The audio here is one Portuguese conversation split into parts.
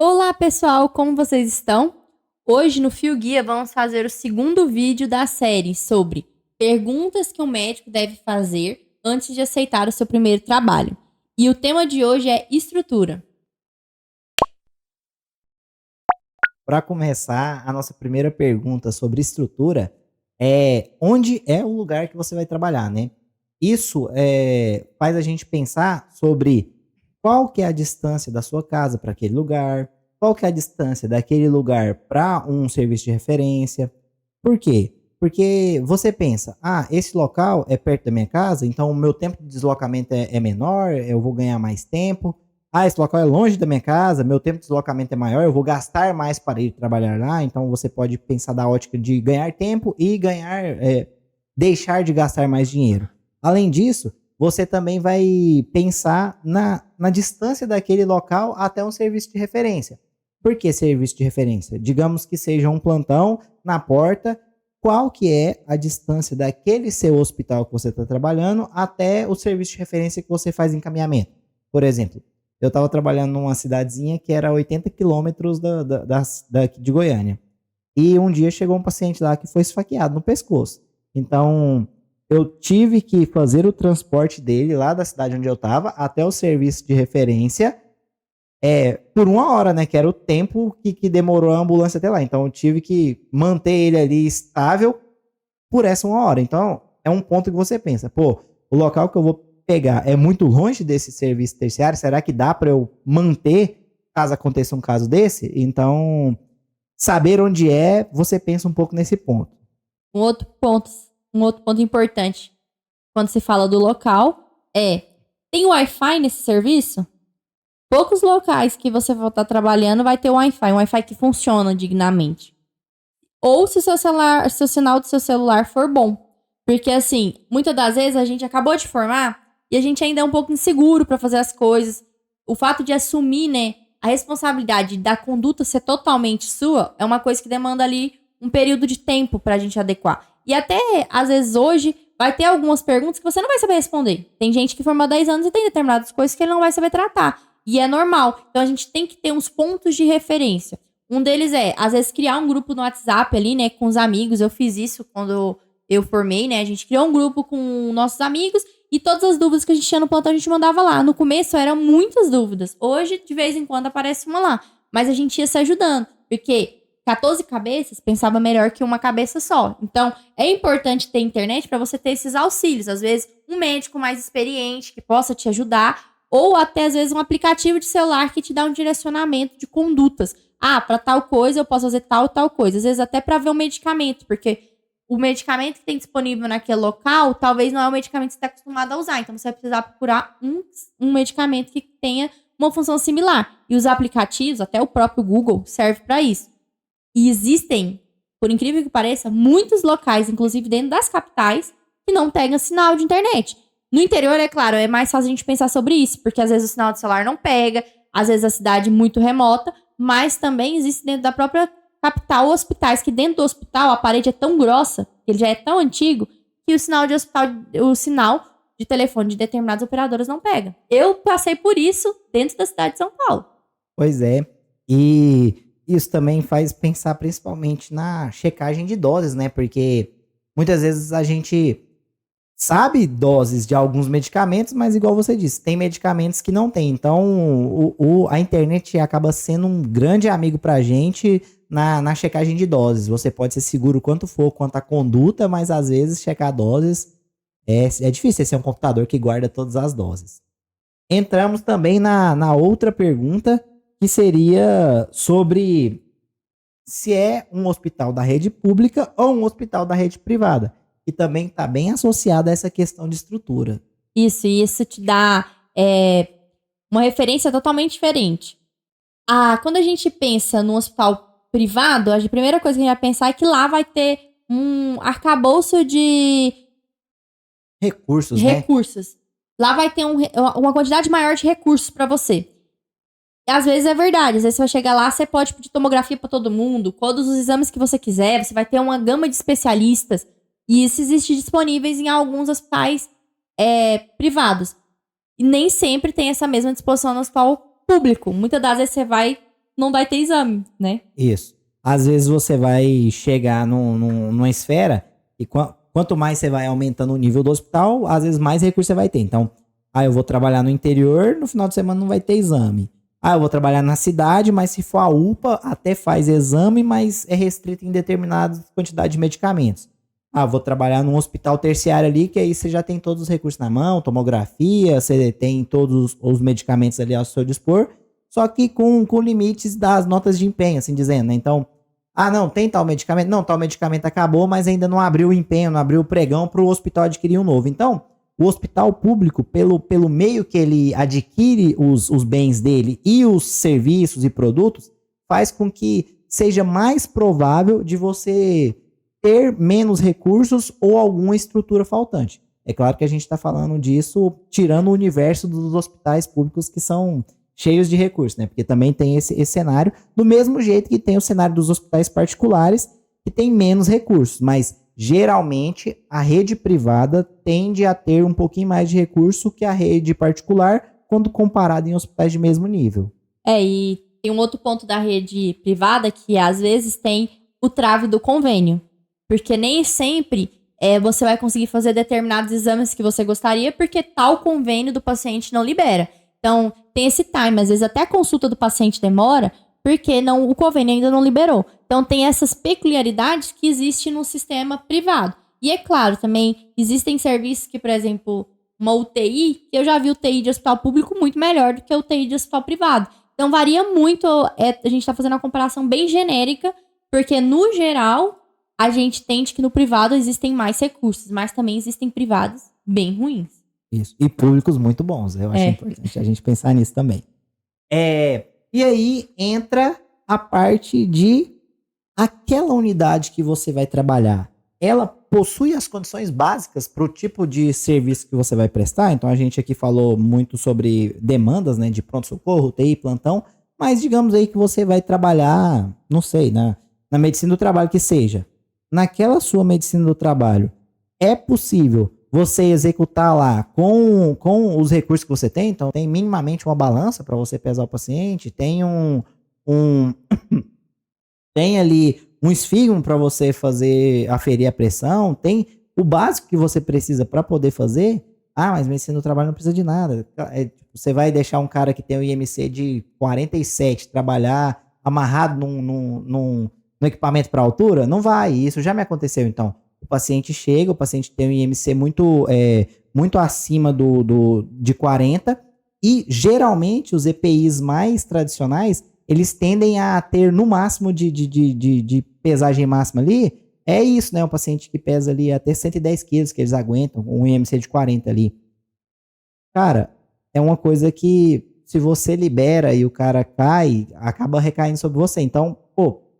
Olá pessoal, como vocês estão? Hoje no Fio Guia vamos fazer o segundo vídeo da série sobre perguntas que um médico deve fazer antes de aceitar o seu primeiro trabalho. E o tema de hoje é estrutura. Para começar, a nossa primeira pergunta sobre estrutura é onde é o lugar que você vai trabalhar, né? Isso faz a gente pensar sobre qual que é a distância da sua casa para aquele lugar, qual que é a distância daquele lugar para um serviço de referência. Por quê? Porque você pensa, esse local é perto da minha casa, então o meu tempo de deslocamento é menor, eu vou ganhar mais tempo. Esse local é longe da minha casa, meu tempo de deslocamento é maior, eu vou gastar mais para ir trabalhar lá. Então você pode pensar da ótica de ganhar tempo e deixar de gastar mais dinheiro. Além disso, você também vai pensar na distância daquele local até um serviço de referência. Por que serviço de referência? Digamos que seja um plantão na porta, qual que é a distância daquele seu hospital que você está trabalhando até o serviço de referência que você faz encaminhamento? Por exemplo, eu estava trabalhando numa cidadezinha que era 80 quilômetros de Goiânia. E um dia chegou um paciente lá que foi esfaqueado no pescoço. Então, eu tive que fazer o transporte dele lá da cidade onde eu estava até o serviço de referência por 1 hora, né? Que era o tempo que demorou a ambulância até lá. Então, eu tive que manter ele ali estável por essa 1 hora. Então, é um ponto que você pensa, pô, o local que eu vou pegar é muito longe desse serviço terciário? Será que dá para eu manter caso aconteça um caso desse? Então, saber onde é, você pensa um pouco nesse ponto. Um outro ponto importante quando se fala do local tem Wi-Fi nesse serviço? Poucos locais que você vai estar trabalhando vai ter Wi-Fi, um Wi-Fi que funciona dignamente. Ou se o sinal do seu celular for bom. Porque, assim, muitas das vezes a gente acabou de formar e a gente ainda é um pouco inseguro para fazer as coisas. O fato de assumir, né, a responsabilidade da conduta ser totalmente sua é uma coisa que demanda ali um período de tempo pra gente adequar. E até, às vezes, hoje, vai ter algumas perguntas que você não vai saber responder. Tem gente que formou 10 anos e tem determinadas coisas que ele não vai saber tratar. E é normal. Então, a gente tem que ter uns pontos de referência. Um deles às vezes, criar um grupo no WhatsApp ali, né, com os amigos. Eu fiz isso quando eu formei, né? A gente criou um grupo com nossos amigos e todas as dúvidas que a gente tinha no plantão a gente mandava lá. No começo eram muitas dúvidas. Hoje, de vez em quando, aparece uma lá. Mas a gente ia se ajudando. Porque 14 cabeças pensava melhor que uma cabeça só. Então, é importante ter internet para você ter esses auxílios. Às vezes, um médico mais experiente que possa te ajudar. Ou até, às vezes, um aplicativo de celular que te dá um direcionamento de condutas. Para tal coisa eu posso fazer tal coisa. Às vezes até para ver um medicamento, porque o medicamento que tem disponível naquele local, talvez não é o medicamento que você está acostumado a usar. Então, você vai precisar procurar um medicamento que tenha uma função similar. E os aplicativos, até o próprio Google, serve para isso. E existem, por incrível que pareça, muitos locais, inclusive dentro das capitais, que não pegam sinal de internet. No interior, é claro, é mais fácil a gente pensar sobre isso, porque às vezes o sinal do celular não pega, às vezes a cidade é muito remota, mas também existe dentro da própria capital hospitais, que dentro do hospital a parede é tão grossa, ele já é tão antigo, que o sinal de telefone de determinadas operadoras não pega. Eu passei por isso dentro da cidade de São Paulo. Pois é. E isso também faz pensar principalmente na checagem de doses, né? Porque muitas vezes a gente sabe doses de alguns medicamentos, mas igual você disse, tem medicamentos que não tem. Então, a internet acaba sendo um grande amigo pra gente na checagem de doses. Você pode ser seguro quanto for, quanto a conduta, mas às vezes checar doses é difícil. Esse é um computador que guarda todas as doses. Entramos também na outra pergunta, que seria sobre se é um hospital da rede pública ou um hospital da rede privada, que também está bem associada a essa questão de estrutura. Isso te dá uma referência totalmente diferente. Quando a gente pensa no hospital privado, a primeira coisa que a gente vai pensar é que lá vai ter um arcabouço de recursos, né? Lá vai ter uma quantidade maior de recursos para você. Às vezes é verdade, às vezes você vai chegar lá, você pode pedir tomografia para todo mundo, todos os exames que você quiser, você vai ter uma gama de especialistas. E isso existe disponíveis em alguns hospitais privados. E nem sempre tem essa mesma disposição no hospital público. Muitas das vezes você vai não vai ter exame, né? Isso. Às vezes você vai chegar numa esfera e quanto mais você vai aumentando o nível do hospital, às vezes mais recurso você vai ter. Então, eu vou trabalhar no interior, no final de semana não vai ter exame. Eu vou trabalhar na cidade, mas se for a UPA, até faz exame, mas é restrito em determinada quantidade de medicamentos. Vou trabalhar num hospital terciário ali, que aí você já tem todos os recursos na mão, tomografia, você tem todos os medicamentos ali ao seu dispor, só que com limites das notas de empenho, assim dizendo, né? Então, não, tem tal medicamento? Não, tal medicamento acabou, mas ainda não abriu o empenho, não abriu o pregão para o hospital adquirir um novo. Então, o hospital público, pelo meio que ele adquire os bens dele e os serviços e produtos, faz com que seja mais provável de você ter menos recursos ou alguma estrutura faltante. É claro que a gente está falando disso tirando o universo dos hospitais públicos que são cheios de recursos, né? Porque também tem esse cenário, do mesmo jeito que tem o cenário dos hospitais particulares, que tem menos recursos, mas geralmente a rede privada tende a ter um pouquinho mais de recurso que a rede particular quando comparada em hospitais de mesmo nível. E tem um outro ponto da rede privada que às vezes tem o trave do convênio. Porque nem sempre você vai conseguir fazer determinados exames que você gostaria, porque tal convênio do paciente não libera. Então, tem esse time. Às vezes até a consulta do paciente demora, porque o convênio ainda não liberou. Então, tem essas peculiaridades que existem no sistema privado. E é claro, também existem serviços que, por exemplo, uma UTI, que eu já vi UTI de hospital público muito melhor do que a UTI de hospital privado. Então, varia muito. A gente está fazendo uma comparação bem genérica, porque, no geral, a gente entende que no privado existem mais recursos, mas também existem privados bem ruins. Isso. E públicos muito bons. Eu acho importante a gente pensar nisso também. E aí entra a parte de aquela unidade que você vai trabalhar. Ela possui as condições básicas para o tipo de serviço que você vai prestar. Então a gente aqui falou muito sobre demandas, né, de pronto-socorro, UTI, plantão. Mas digamos aí que você vai trabalhar, não sei, na medicina do trabalho que seja. Naquela sua medicina do trabalho, é possível você executar lá com os recursos que você tem? Então, tem minimamente uma balança para você pesar o paciente, tem tem ali um esfígmo para você aferir a pressão, tem o básico que você precisa para poder fazer. Mas medicina do trabalho não precisa de nada. Você vai deixar um cara que tem o IMC de 47 trabalhar amarrado num equipamento para altura? Não vai, isso já me aconteceu. Então, o paciente chega, o paciente tem um IMC muito acima de 40 e geralmente os EPIs mais tradicionais, eles tendem a ter no máximo de pesagem máxima ali, é isso, né? Um paciente que pesa ali até 110 quilos que eles aguentam, um IMC de 40 ali. Cara, é uma coisa que se você libera e o cara cai, acaba recaindo sobre você. Então,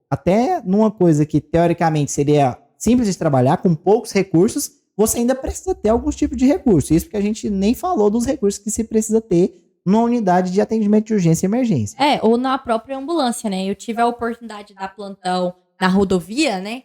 até numa coisa que teoricamente seria simples de trabalhar, com poucos recursos, você ainda precisa ter alguns tipos de recursos. Isso porque a gente nem falou dos recursos que se precisa ter numa unidade de atendimento de urgência e emergência. Ou na própria ambulância, né? Eu tive a oportunidade de dar plantão na rodovia, né?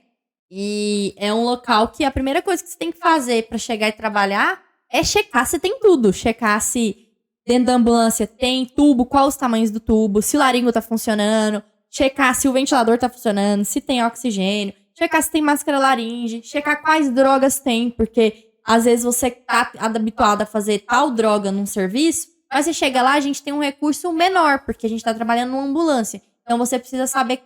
E é um local que a primeira coisa que você tem que fazer para chegar e trabalhar é checar se tem tudo. Checar se dentro da ambulância tem tubo, quais os tamanhos do tubo, se o laringo tá funcionando, checar se o ventilador tá funcionando, se tem oxigênio, checar se tem máscara laringe, checar quais drogas tem, porque às vezes você tá habituado a fazer tal droga num serviço, mas você chega lá, a gente tem um recurso menor, porque a gente tá trabalhando numa ambulância. Então você precisa saber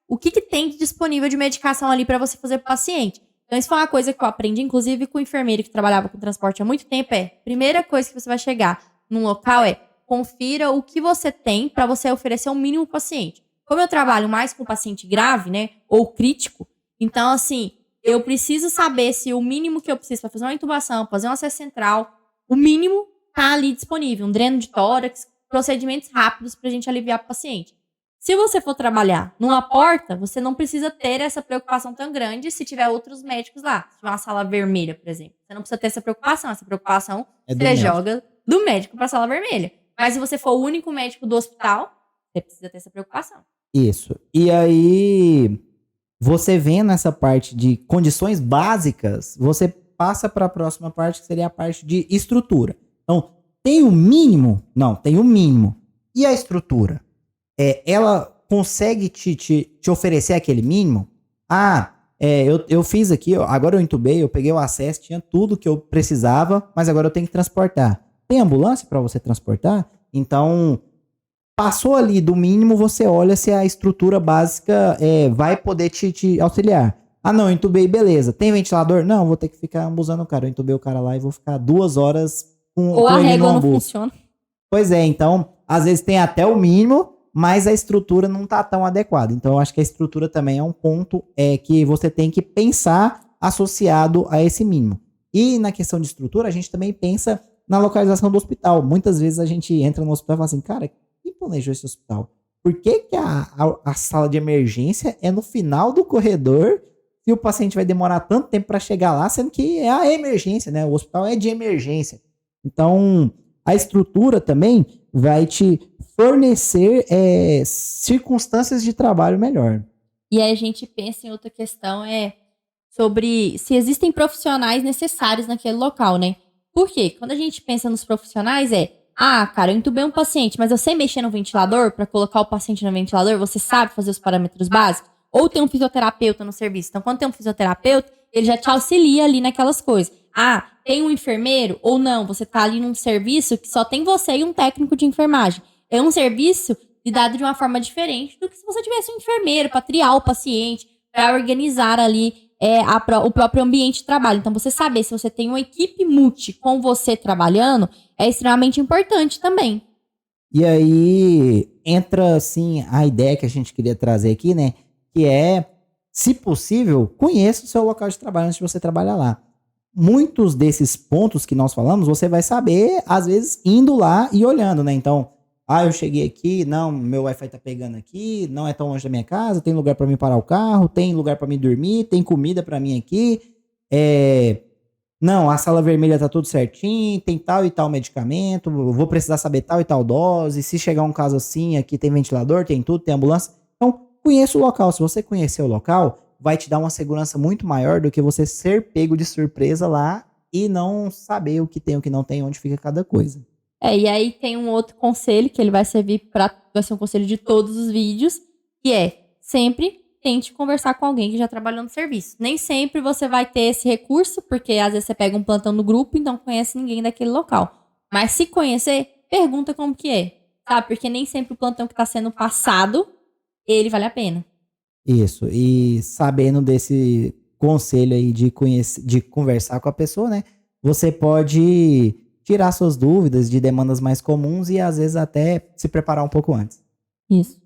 o que tem de disponível de medicação ali para você fazer pro paciente. Então isso foi uma coisa que eu aprendi, inclusive com o enfermeiro que trabalhava com transporte há muito tempo, primeira coisa que você vai chegar num local confira o que você tem para você oferecer o mínimo pro paciente. Como eu trabalho mais com paciente grave, né, ou crítico, então, assim, eu preciso saber se o mínimo que eu preciso para fazer uma intubação, fazer um acesso central, o mínimo tá ali disponível. Um dreno de tórax, procedimentos rápidos pra gente aliviar o paciente. Se você for trabalhar numa porta, você não precisa ter essa preocupação tão grande se tiver outros médicos lá. Se tiver uma sala vermelha, por exemplo. Você não precisa ter essa preocupação. Essa preocupação você joga do médico pra sala vermelha. Mas se você for o único médico do hospital, você precisa ter essa preocupação. Isso. E aí, você vendo essa parte de condições básicas, você passa para a próxima parte, que seria a parte de estrutura. Então, tem o mínimo? Não, tem o mínimo. E a estrutura? Ela consegue te oferecer aquele mínimo. Eu fiz aqui, ó, agora eu entubei, eu peguei o acesso, tinha tudo que eu precisava, mas agora eu tenho que transportar. Tem ambulância para você transportar? Então, passou ali do mínimo, você olha se a estrutura básica vai poder te auxiliar. Ah, não, eu entubei, beleza. Tem ventilador? Não, vou ter que ficar ambulando o cara. Eu entubei o cara lá e vou ficar 2 horas Ou a com ele no régua não ambu. funciona. Pois é, então, às vezes tem até o mínimo, mas a estrutura não tá tão adequada. Então, eu acho que a estrutura também é um ponto que você tem que pensar associado a esse mínimo. E na questão de estrutura, a gente também pensa na localização do hospital. Muitas vezes a gente entra no hospital e fala assim, cara, quem planejou esse hospital? Por que a sala de emergência é no final do corredor e o paciente vai demorar tanto tempo para chegar lá, sendo que é a emergência, né? O hospital é de emergência. Então, a estrutura também vai te fornecer circunstâncias de trabalho melhor. E aí a gente pensa em outra questão, sobre se existem profissionais necessários naquele local, né? Por quê? Quando a gente pensa nos profissionais cara, eu entubei um paciente, mas eu sei mexer no ventilador para colocar o paciente no ventilador, você sabe fazer os parâmetros básicos? Ou tem um fisioterapeuta no serviço. Então, quando tem um fisioterapeuta, ele já te auxilia ali naquelas coisas. Tem um enfermeiro ou não? Você tá ali num serviço que só tem você e um técnico de enfermagem. É um serviço lidado de uma forma diferente do que se você tivesse um enfermeiro para triar o paciente, para organizar ali o próprio ambiente de trabalho. Então, você saber se você tem uma equipe multi com você trabalhando é extremamente importante também. E aí entra, assim, a ideia que a gente queria trazer aqui, né? Que se possível, conheça o seu local de trabalho antes de você trabalhar lá. Muitos desses pontos que nós falamos, você vai saber, às vezes, indo lá e olhando, né? Então, eu cheguei aqui, não, meu Wi-Fi tá pegando aqui, não é tão longe da minha casa, tem lugar para mim parar o carro, tem lugar para mim dormir, tem comida para mim aqui, não, a sala vermelha tá tudo certinho, tem tal e tal medicamento, eu vou precisar saber tal e tal dose, se chegar um caso assim, aqui tem ventilador, tem tudo, tem ambulância. Então, conheça o local. Se você conhecer o local, vai te dar uma segurança muito maior do que você ser pego de surpresa lá e não saber o que tem, o que não tem, onde fica cada coisa. E aí tem um outro conselho que ele vai ser um conselho de todos os vídeos, que sempre tente conversar com alguém que já trabalhou no serviço. Nem sempre você vai ter esse recurso, porque às vezes você pega um plantão no grupo e não conhece ninguém daquele local. Mas se conhecer, pergunta como que é, sabe? Porque nem sempre o plantão que está sendo passado, ele vale a pena. Isso, e sabendo desse conselho aí de conversar com a pessoa, né? Você pode tirar suas dúvidas de demandas mais comuns e às vezes até se preparar um pouco antes. Isso.